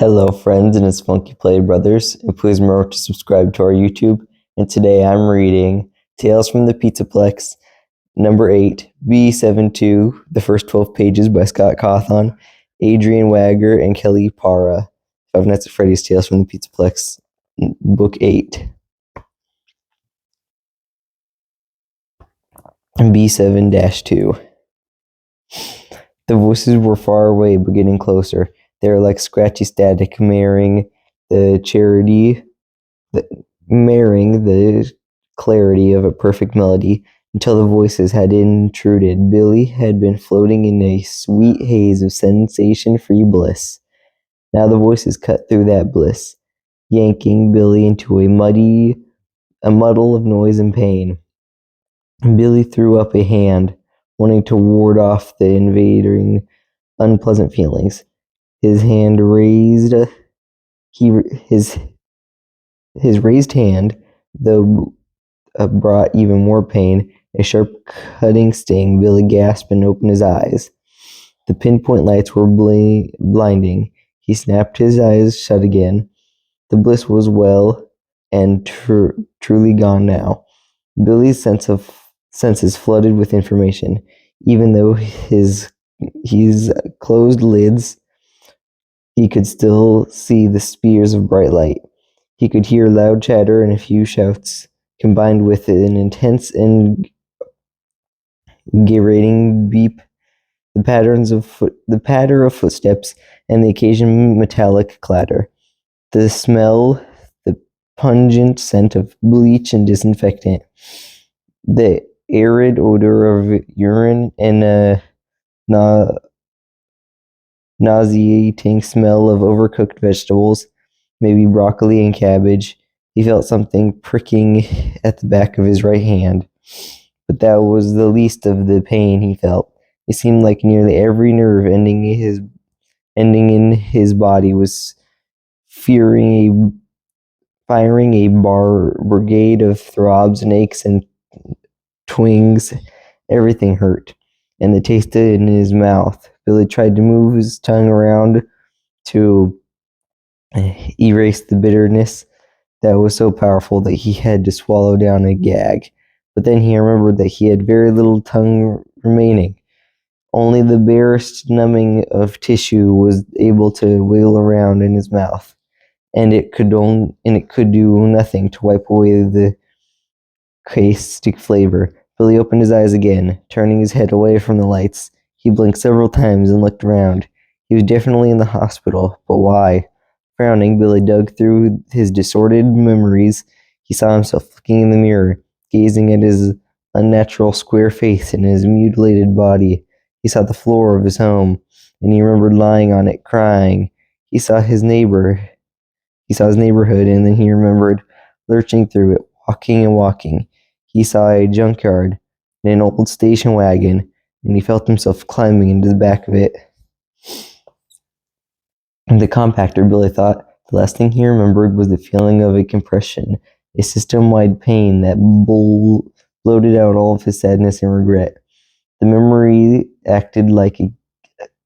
Hello friends, and it's Funky Play Brothers, and please remember to subscribe to our YouTube. And today I'm reading Tales from the Plex, number 8, B7-2, the first 12 pages by Scott Cawthon, Adrian Wagger, and Kelly Parra. Five Nights at Freddy's Tales from the Plex, book 8. B7-2. The voices were far away, but getting closer. They were like scratchy static, marring the clarity of a perfect melody. Until the voices had intruded, Billy had been floating in a sweet haze of sensation-free bliss. Now the voices cut through that bliss, yanking Billy into a muddle of noise and pain. Billy threw up a hand, wanting to ward off the invading unpleasant feelings. His hand raised. His raised hand, though, brought even more pain. A sharp, cutting sting. Billy gasped and opened his eyes. The pinpoint lights were blinding. He snapped his eyes shut again. The bliss was well and truly gone now. Billy's senses flooded with information, even though his closed lids. He could still see the spears of bright light. He could hear loud chatter and a few shouts, combined with an intense and gyrating beep, the patter of footsteps, and the occasional metallic clatter. The smell, the pungent scent of bleach and disinfectant, the arid odor of urine, and a nauseating smell of overcooked vegetables, maybe broccoli and cabbage. He felt something pricking at the back of his right hand, but that was the least of the pain he felt. It seemed like nearly every nerve ending in his body was firing a brigade of throbs and aches and twinges. Everything hurt, and the taste in his mouth. Billy tried to move his tongue around to erase the bitterness that was so powerful that he had to swallow down a gag. But then he remembered that he had very little tongue remaining. Only the barest numbing of tissue was able to wiggle around in his mouth, and it could do nothing to wipe away the caustic flavor. Billy opened his eyes again, turning his head away from the lights. He blinked several times and looked around. He was definitely in the hospital, but why? Frowning, Billy dug through his disordered memories. He saw himself looking in the mirror, gazing at his unnatural square face and his mutilated body. He saw the floor of his home, and he remembered lying on it, crying. He saw his neighborhood, and then he remembered lurching through it, walking and walking. He saw a junkyard and an old station wagon, and he felt himself climbing into the back of it. The compactor, Billy thought. The last thing he remembered was the feeling of a compression, a system-wide pain that bloated out all of his sadness and regret. The memory acted like a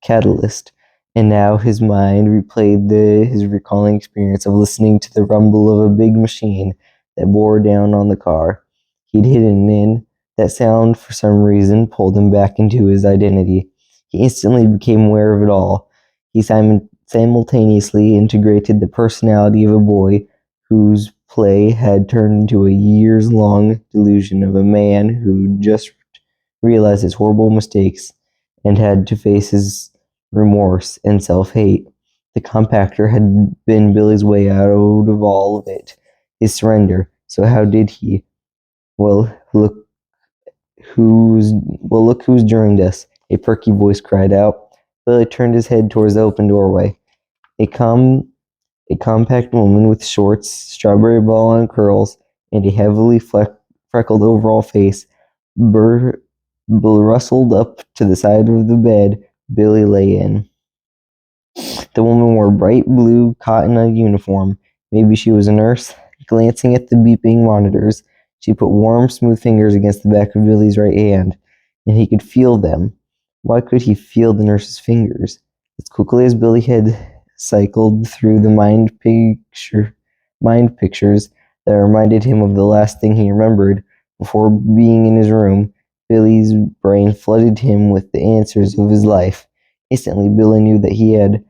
catalyst, and now his mind replayed his recalling experience of listening to the rumble of a big machine that bore down on the car he'd hidden in. That sound, for some reason, pulled him back into his identity. He instantly became aware of it all. He simultaneously integrated the personality of a boy whose play had turned into a years-long delusion of a man who just realized his horrible mistakes and had to face his remorse and self-hate. The compactor had been Billy's way out of all of it, his surrender. So how did he? Well, look who's joined us, a perky voice cried out. Billy turned his head towards the open doorway. A compact woman with shorts, strawberry blonde curls, and a heavily freckled overall face rustled up to the side of the bed Billy lay in. The woman wore a bright blue cotton uniform. Maybe she was a nurse. Glancing at the beeping monitors, she put warm, smooth fingers against the back of Billy's right hand, and he could feel them. Why could he feel the nurse's fingers? As quickly as Billy had cycled through the mind pictures that reminded him of the last thing he remembered before being in his room. Billy's brain flooded him with the answers of his life. Instantly, Billy knew that he had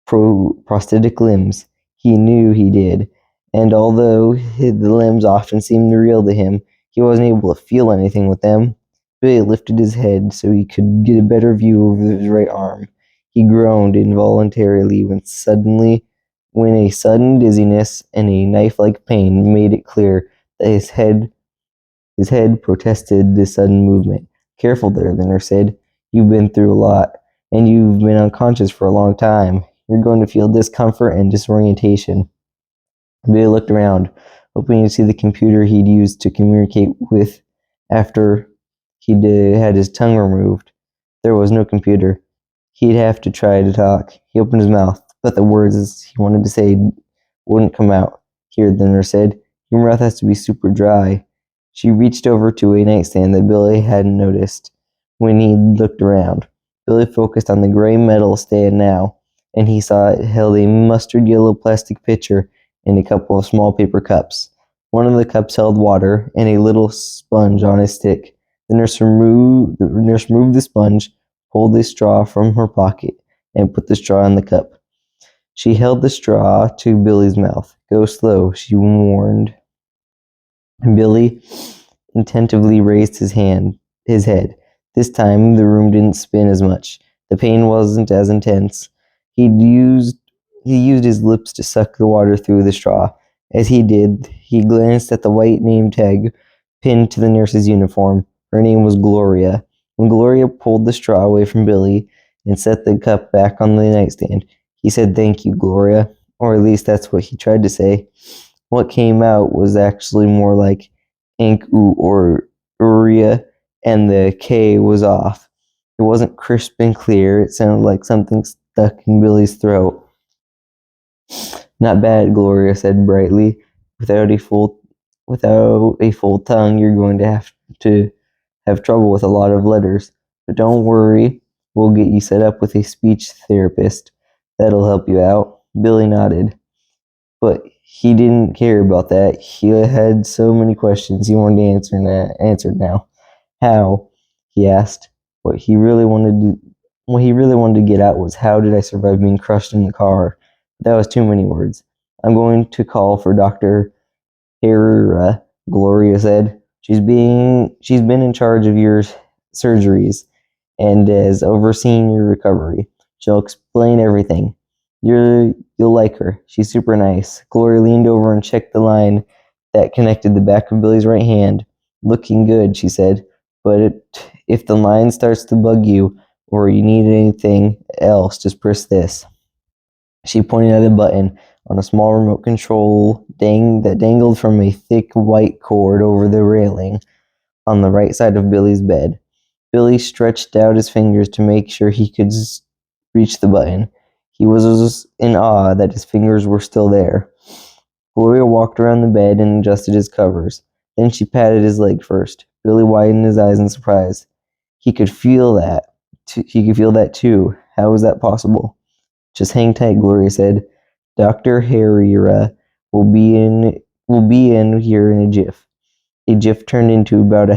prosthetic limbs. He knew he did. And although the limbs often seemed real to him, he wasn't able to feel anything with them. Billy lifted his head so he could get a better view of his right arm. He groaned involuntarily when a sudden dizziness and a knife-like pain made it clear that his head protested this sudden movement. "Careful there," the nurse said. "You've been through a lot, and you've been unconscious for a long time. You're going to feel discomfort and disorientation." Billy looked around, hoping to see the computer he'd used to communicate with after he'd had his tongue removed. There was no computer. He'd have to try to talk. He opened his mouth, but the words he wanted to say wouldn't come out. "Here," the nurse said. "Your mouth has to be super dry." She reached over to a nightstand that Billy hadn't noticed when he looked around. Billy focused on the gray metal stand now, and he saw it held a mustard yellow plastic pitcher and a couple of small paper cups. One of the cups held water and a little sponge on a stick. The nurse removed the sponge, pulled a straw from her pocket, and put the straw in the cup. She held the straw to Billy's mouth. "Go slow," she warned. Billy attentively raised his head. This time the room didn't spin as much. The pain wasn't as intense. He used his lips to suck the water through the straw. As he did, he glanced at the white name tag pinned to the nurse's uniform. Her name was Gloria. When Gloria pulled the straw away from Billy and set the cup back on the nightstand, he said, "Thank you, Gloria." Or at least that's what he tried to say. What came out was actually more like Ink-oo or Uria, and the K was off. It wasn't crisp and clear. It sounded like something stuck in Billy's throat. "Not bad," Gloria said brightly. Without a full tongue, you're going to have trouble with a lot of letters. But don't worry, we'll get you set up with a speech therapist. That'll help you out." Billy nodded. But he didn't care about that. He had so many questions he wanted answered now. "How?" he asked. What he really wanted to get out was, how did I survive being crushed in the car? That was too many words. "I'm going to call for Dr. Herrera," Gloria said. She's been in charge of your surgeries and has overseen your recovery. She'll explain everything. You'll like her. She's super nice." Gloria leaned over and checked the line that connected the back of Billy's right hand. "Looking good," she said. "But if the line starts to bug you or you need anything else, just press this." She pointed at a button on a small remote control that dangled from a thick white cord over the railing on the right side of Billy's bed. Billy stretched out his fingers to make sure he could reach the button. He was in awe that his fingers were still there. Gloria walked around the bed and adjusted his covers. Then she patted his leg first. Billy widened his eyes in surprise. He could feel that. He could feel that too. How was that possible? "Just hang tight," Gloria said. "Dr. Herrera will be in here in a jiff." A jiff turned into about a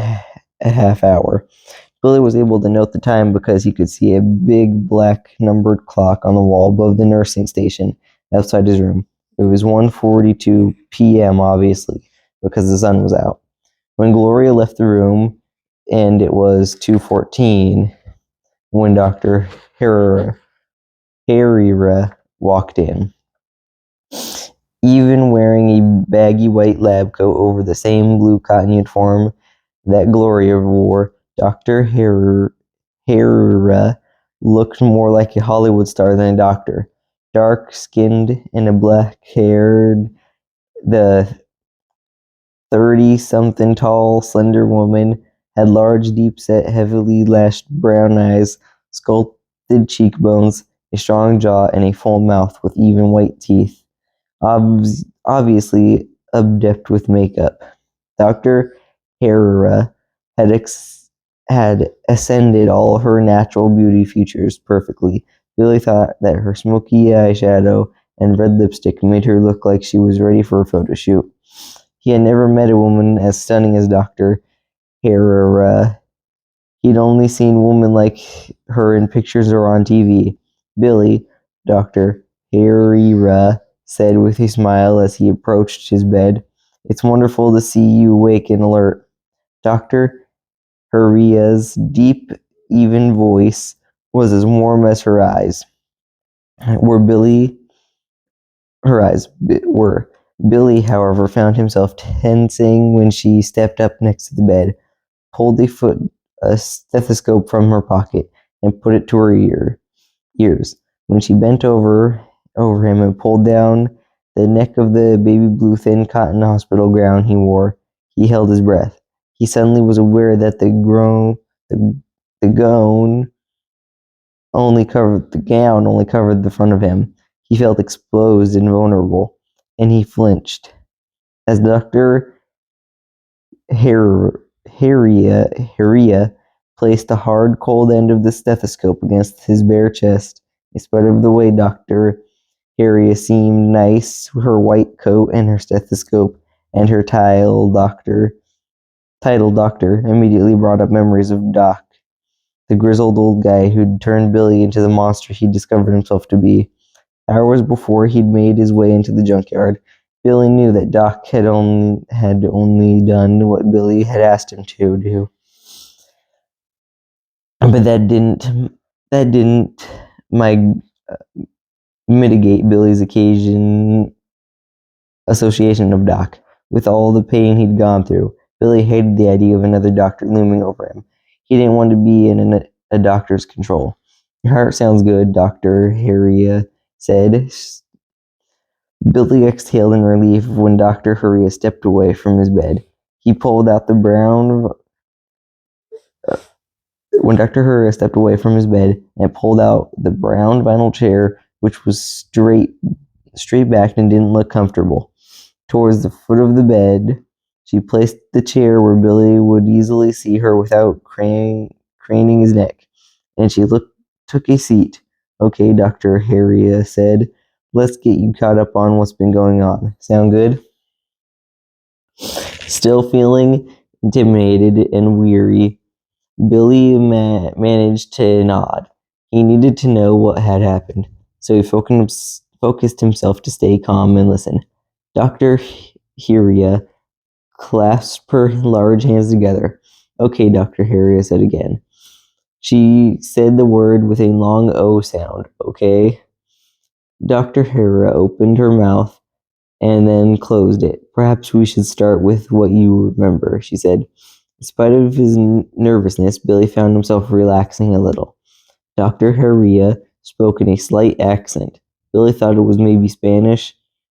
half hour. Billy was able to note the time because he could see a big black numbered clock on the wall above the nursing station outside his room. It was 1:42 p.m. obviously, because the sun was out. When Gloria left the room, and it was 2:14 when Dr. Herrera walked in. Even wearing a baggy white lab coat over the same blue cotton uniform that Gloria wore, Dr. Herrera looked more like a Hollywood star than a doctor. Dark-skinned and black-haired, the 30-something tall, slender woman had large, deep-set, heavily lashed brown eyes, sculpted cheekbones, a strong jaw, and a full mouth with even white teeth. Obviously adept with makeup. Dr. Herrera had ascended all her natural beauty features perfectly. Billy thought that her smoky eyeshadow and red lipstick made her look like she was ready for a photo shoot. He had never met a woman as stunning as Dr. Herrera. He'd only seen women like her in pictures or on TV. Billy, Dr. Herrera said with a smile as he approached his bed, "It's wonderful to see you awake and alert." Dr. Herrera's deep, even voice was as warm as her eyes. Her eyes were. Billy, however, found himself tensing when she stepped up next to the bed, pulled a stethoscope from her pocket, and put it to her ears. When she bent over him and pulled down the neck of the baby blue thin cotton hospital gown he wore, he held his breath. He suddenly was aware that the gown only covered the front of him. He felt exposed and vulnerable, and he flinched. As Dr. Heria placed the hard, cold end of the stethoscope against his bare chest, in spite of the way Dr. Heria seemed nice, her white coat and her stethoscope and her title doctor immediately brought up memories of Doc, the grizzled old guy who'd turned Billy into the monster he discovered himself to be. Hours before he'd made his way into the junkyard, Billy knew that Doc had only done what Billy had asked him to do. But that didn't mitigate Billy's association of Doc. With all the pain he'd gone through, Billy hated the idea of another doctor looming over him. He didn't want to be in a doctor's control. "Your heart sounds good," Dr. Heria said. Billy exhaled in relief when Dr. Heria stepped away from his bed. When Dr. Heria stepped away from his bed and pulled out the brown vinyl chair, which was straight backed and didn't look comfortable. Towards the foot of the bed, she placed the chair where Billy would easily see her without craning his neck, and she took a seat. "Okay," Dr. Heria said. "Let's get you caught up on what's been going on. Sound good?" Still feeling intimidated and weary, Billy managed to nod. He needed to know what had happened, so he focused himself to stay calm and listen. Dr. Heria clasped her large hands together. "Okay," Dr. Heria said again. She said the word with a long O sound. "Okay." Dr. Heria opened her mouth and then closed it. "Perhaps we should start with what you remember," she said. In spite of his nervousness, Billy found himself relaxing a little. Dr. Heria spoke in a slight accent. Billy thought it was maybe Spanish,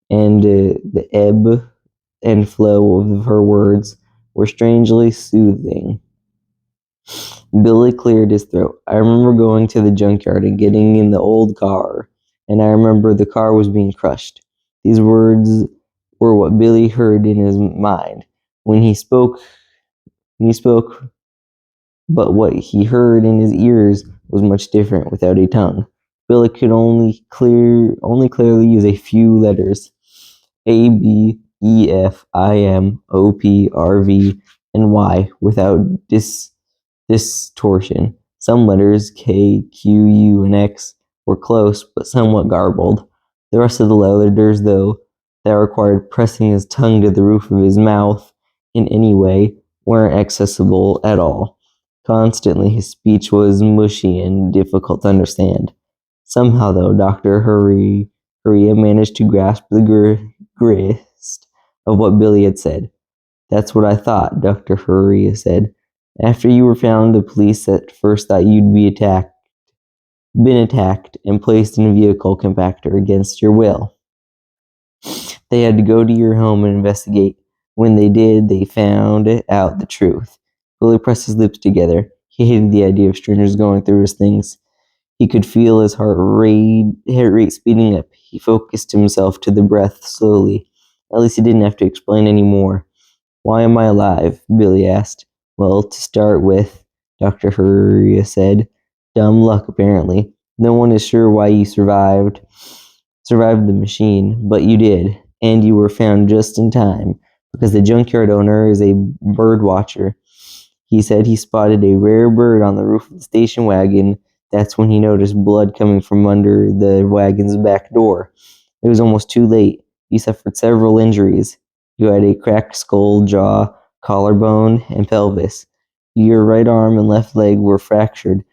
and the ebb and flow of her words were strangely soothing. Billy cleared his throat. "I remember going to the junkyard and getting in the old car, and I remember the car was being crushed." These words were what Billy heard in his mind when he spoke, but what he heard in his ears was much different without a tongue. Billy could only clearly use a few letters: A, B, E, F, I, M, O, P, R, V, and Y without distortion. Some letters, K, Q, U, and X, were close but somewhat garbled. The rest of the letters, though, that required pressing his tongue to the roof of his mouth in any way, weren't accessible at all. Constantly, his speech was mushy and difficult to understand. Somehow, though, Dr. Heria managed to grasp the grist of what Billy had said. "That's what I thought," Dr. Heria said. "After you were found, the police at first thought you'd been attacked and placed in a vehicle compactor against your will. They had to go to your home and investigate. When they did, they found out the truth." Billy pressed his lips together. He hated the idea of strangers going through his things. He could feel his heart rate speeding up. He focused himself to the breath slowly. At least he didn't have to explain any more. "Why am I alive?" Billy asked. "Well, to start with," Dr. Heria said. "Dumb luck, apparently. No one is sure why you survived the machine, but you did, and you were found just in time, because the junkyard owner is a bird watcher. He said he spotted a rare bird on the roof of the station wagon. That's when he noticed blood coming from under the wagon's back door. It was almost too late. You suffered several injuries. You had a cracked skull, jaw, collarbone, and pelvis. Your right arm and left leg were fractured.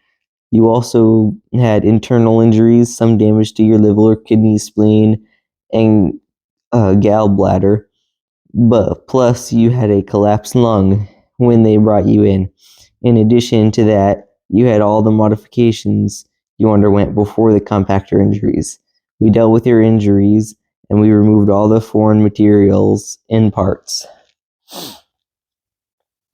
You also had internal injuries, some damage to your liver, kidney, spleen, and gallbladder. But plus, you had a collapsed lung when they brought you in. In addition to that, you had all the modifications you underwent before the compactor injuries. We dealt with your injuries, and we removed all the foreign materials and parts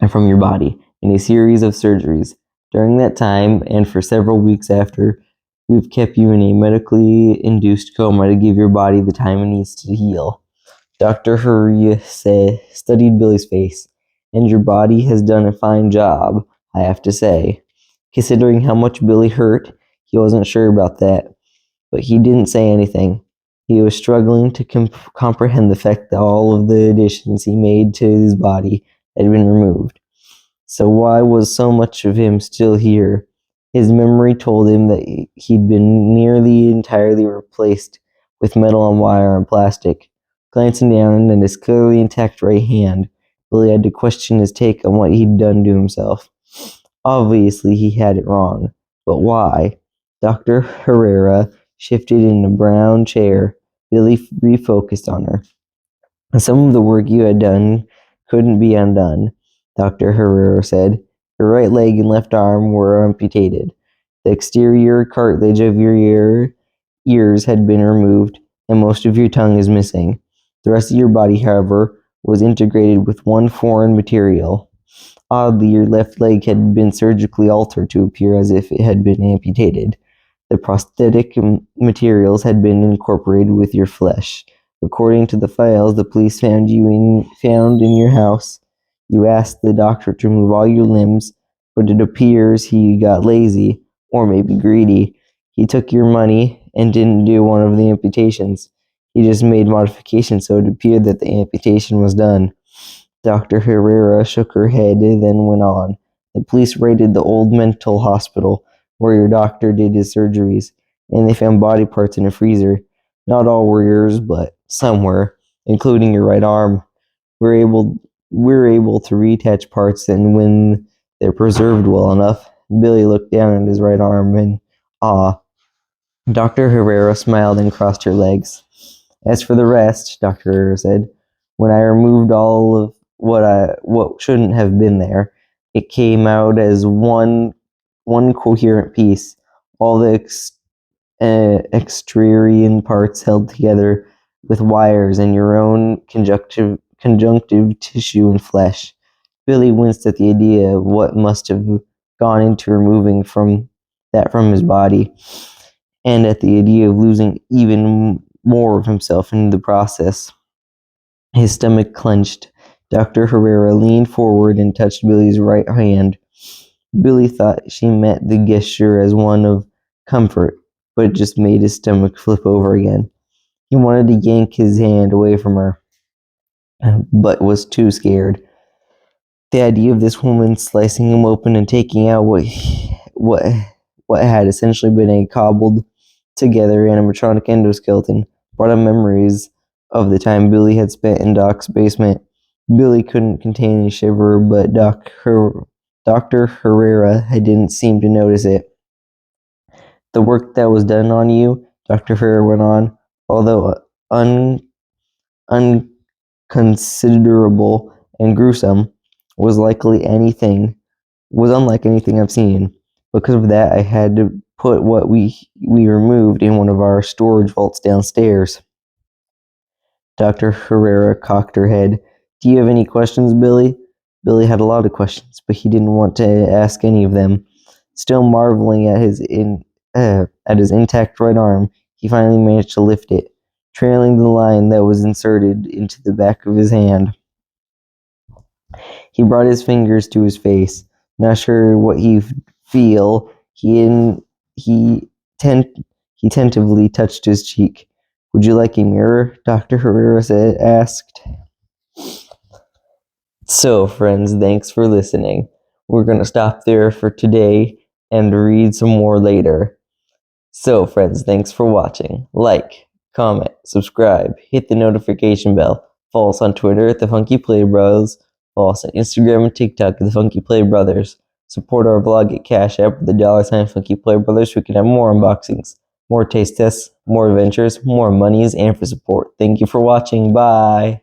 from your body in a series of surgeries. During that time, and for several weeks after, we've kept you in a medically induced coma to give your body the time it needs to heal. Dr. Hurry studied Billy's face, and your body has done a fine job, I have to say. Considering how much Billy hurt, he wasn't sure about that, but he didn't say anything. He was struggling to comprehend the fact that all of the additions he made to his body had been removed. So why was so much of him still here? His memory told him that he'd been nearly entirely replaced with metal and wire and plastic. Glancing down at his clearly intact right hand, Billy had to question his take on what he'd done to himself. Obviously, he had it wrong. But why? Dr. Herrera shifted in a brown chair. Billy refocused on her. Some of the work you had done couldn't be undone, Dr. Herrera said. Your right leg and left arm were amputated. The exterior cartilage of your ears had been removed, and most of your tongue is missing. The rest of your body, however, was integrated with one foreign material. Oddly, your left leg had been surgically altered to appear as if it had been amputated. The prosthetic materials had been incorporated with your flesh. According to the files the police found in your house, you asked the doctor to remove all your limbs, but it appears he got lazy, or maybe greedy. He took your money and didn't do one of the amputations. He just made modifications so it appeared that the amputation was done. Dr. Herrera shook her head and then went on. The police raided the old mental hospital where your doctor did his surgeries, and they found body parts in a freezer. Not all were yours, but some were, including your right arm. We're able to reattach parts, and when they're preserved well enough, Billy looked down at his right arm in awe. Dr. Herrera smiled and crossed her legs. As for the rest, Dr. Herrera said, when I removed all of what shouldn't have been there, it came out as one coherent piece. All the extraneous parts held together with wires and your own conjunctive tissue and flesh. Billy winced at the idea of what must have gone into removing from his body, and at the idea of losing even more of himself in the process. His stomach clenched. Dr. Herrera leaned forward and touched Billy's right hand. Billy thought she meant the gesture as one of comfort, but it just made his stomach flip over again. He wanted to yank his hand away from her, but was too scared. The idea of this woman slicing him open and taking out what had essentially been a cobbled together animatronic endoskeleton brought up memories of the time Billy had spent in Doc's basement. Billy couldn't contain a shiver, but Dr. Herrera didn't seem to notice it. The work that was done on you, Dr. Herrera went on, although unconsiderable and gruesome, was unlike anything I've seen. Because of that, I had to put what we removed in one of our storage vaults downstairs. Dr. Herrera cocked her head. Do you have any questions, Billy? Billy had a lot of questions, but he didn't want to ask any of them. Still marveling at his intact right arm, he finally managed to lift it, trailing the line that was inserted into the back of his hand. He brought his fingers to his face, not sure what he'd feel. He He tentatively touched his cheek. "Would you like a mirror?" Dr. Herrera asked. So, friends, thanks for listening. We're going to stop there for today and read some more later. So, friends, thanks for watching. Like, comment, subscribe, hit the notification bell. Follow us on Twitter at the Funky Play Bros. Follow us on Instagram and TikTok at the Funky Play Brothers. Support our blog at Cash App with the $ Funky Play Brothers so we can have more unboxings, more taste tests, more adventures, more monies, and for support. Thank you for watching. Bye!